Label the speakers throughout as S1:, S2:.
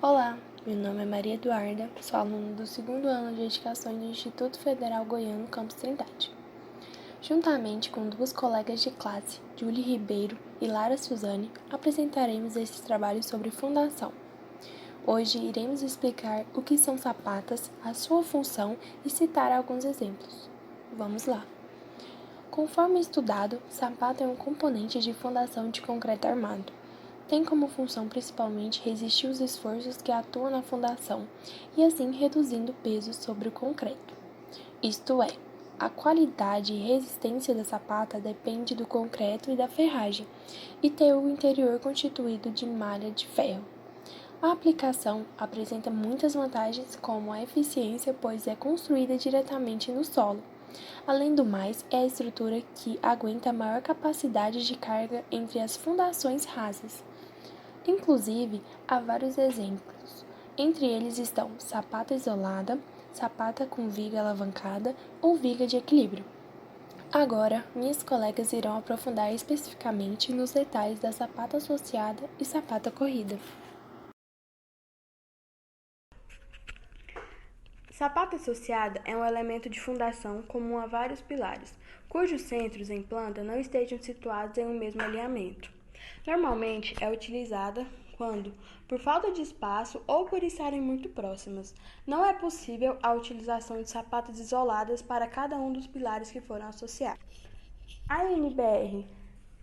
S1: Olá, meu nome é Maria Eduarda, sou aluna do 2º ano de Edificações do Instituto Federal Goiano, Campus Trindade. Juntamente com 2 colegas de classe, Julie Ribeiro e Lara Suzane, apresentaremos esse trabalho sobre fundação. Hoje iremos explicar o que são sapatas, a sua função e citar alguns exemplos. Vamos lá! Conforme estudado, sapata é um componente de fundação de concreto armado. Tem como função principalmente resistir os esforços que atuam na fundação e assim reduzindo o peso sobre o concreto. Isto é, a qualidade e resistência da sapata depende do concreto e da ferragem e tem o interior constituído de malha de ferro. A aplicação apresenta muitas vantagens como a eficiência, pois é construída diretamente no solo. Além do mais, é a estrutura que aguenta a maior capacidade de carga entre as fundações rasas. Inclusive, há vários exemplos. Entre eles estão sapata isolada, sapata com viga alavancada ou viga de equilíbrio. Agora, minhas colegas irão aprofundar especificamente nos detalhes da sapata associada e sapata corrida.
S2: Sapata associada é um elemento de fundação comum a vários pilares, cujos centros em planta não estejam situados em um mesmo alinhamento. Normalmente é utilizada quando, por falta de espaço ou por estarem muito próximas, não é possível a utilização de sapatas isoladas para cada um dos pilares que foram associados. A NBR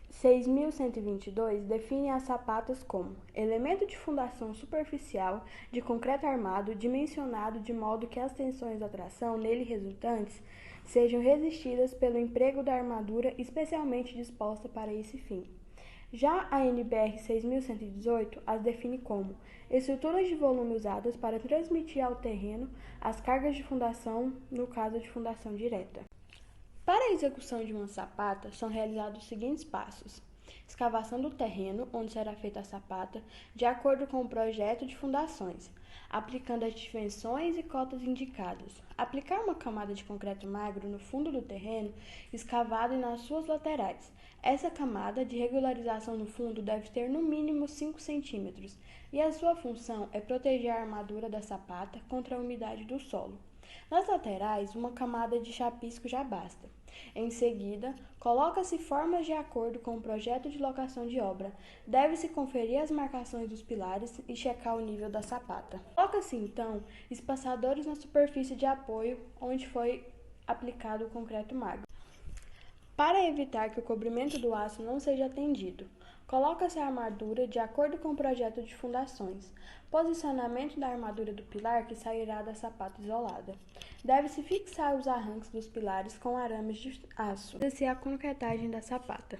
S2: 6122 define as sapatas como elemento de fundação superficial de concreto armado dimensionado de modo que as tensões da tração nele resultantes sejam resistidas pelo emprego da armadura especialmente disposta para esse fim. Já a NBR 6118 as define como estruturas de volume usadas para transmitir ao terreno as cargas de fundação no caso de fundação direta. Para a execução de uma sapata, são realizados os seguintes passos: escavação do terreno, onde será feita a sapata, de acordo com o projeto de fundações, aplicando as dimensões e cotas indicadas. Aplicar uma camada de concreto magro no fundo do terreno, escavado e nas suas laterais. Essa camada de regularização no fundo deve ter no mínimo 5 centímetros, e a sua função é proteger a armadura da sapata contra a umidade do solo. Nas laterais, uma camada de chapisco já basta. Em seguida, coloca-se formas de acordo com o projeto de locação de obra. Deve-se conferir as marcações dos pilares e checar o nível da sapata. Coloca-se, então, espaçadores na superfície de apoio onde foi aplicado o concreto magro. Para evitar que o cobrimento do aço não seja atendido, coloca-se a armadura de acordo com o projeto de fundações. Posicionamento da armadura do pilar que sairá da sapata isolada. Deve-se fixar os arranques dos pilares com arames de aço. Realiza-se a concretagem da sapata.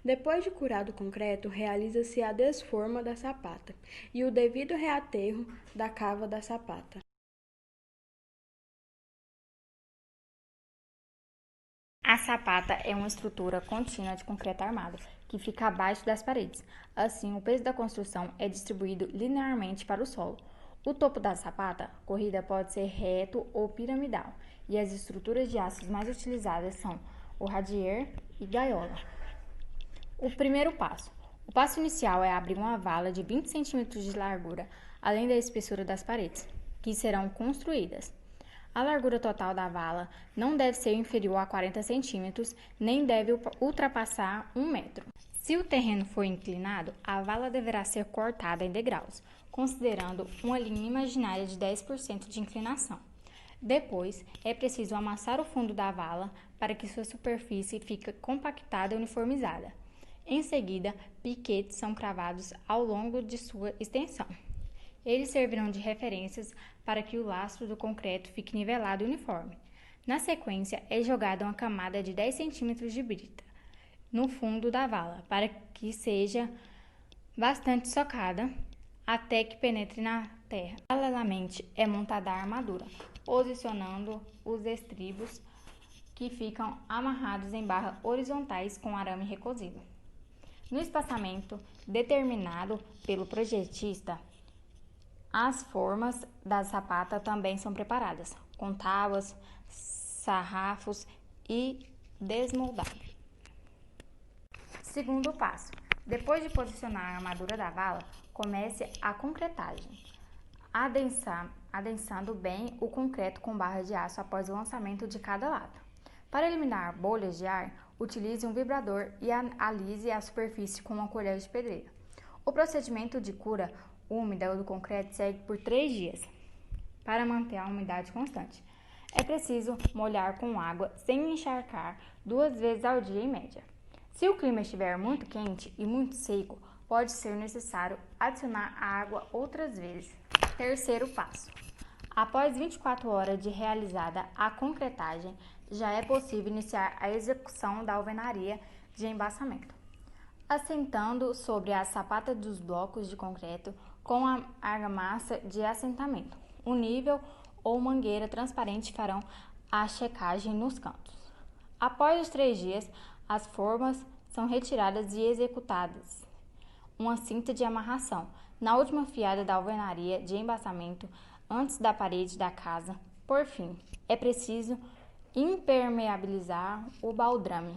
S2: Depois de curado o concreto, realiza-se a desforma da sapata e o devido reaterro da cava da sapata.
S3: A sapata é uma estrutura contínua de concreto armado, que fica abaixo das paredes. Assim, o peso da construção é distribuído linearmente para o solo. O topo da sapata corrida pode ser reto ou piramidal, e as estruturas de aços mais utilizadas são o radier e gaiola. O primeiro passo. O passo inicial é abrir uma vala de 20 cm de largura, além da espessura das paredes, que serão construídas. A largura total da vala não deve ser inferior a 40 centímetros, nem deve ultrapassar 1 metro. Se o terreno for inclinado, a vala deverá ser cortada em degraus, considerando uma linha imaginária de 10% de inclinação. Depois, é preciso amassar o fundo da vala para que sua superfície fique compactada e uniformizada. Em seguida, piquetes são cravados ao longo de sua extensão. Eles servirão de referências para que o lastro do concreto fique nivelado e uniforme. Na sequência, é jogada uma camada de 10 cm de brita no fundo da vala, para que seja bastante socada até que penetre na terra. Paralelamente, é montada a armadura, posicionando os estribos que ficam amarrados em barras horizontais com arame recosido. No espaçamento determinado pelo projetista, as formas da sapata também são preparadas, com tábuas, sarrafos e desmoldado. Segundo passo. Depois de posicionar a armadura da vala, comece a concretagem. adensando bem o concreto com barra de aço após o lançamento de cada lado. Para eliminar bolhas de ar, utilize um vibrador e alise a superfície com uma colher de pedreira. O procedimento de cura úmida do concreto segue por 3 dias. Para manter a umidade constante, é preciso molhar com água sem encharcar 2 vezes ao dia em média. Se o clima estiver muito quente e muito seco, pode ser necessário adicionar água outras vezes. Terceiro passo. Após 24 horas de realizada a concretagem, já é possível iniciar a execução da alvenaria de embaçamento, assentando sobre a sapata dos blocos de concreto com a argamassa de assentamento. Um nível ou mangueira transparente farão a checagem nos cantos. Após os 3 dias, as formas são retiradas e executadas uma cinta de amarração na última fiada da alvenaria de embaçamento antes da parede da casa. Por fim, é preciso impermeabilizar o baldrame.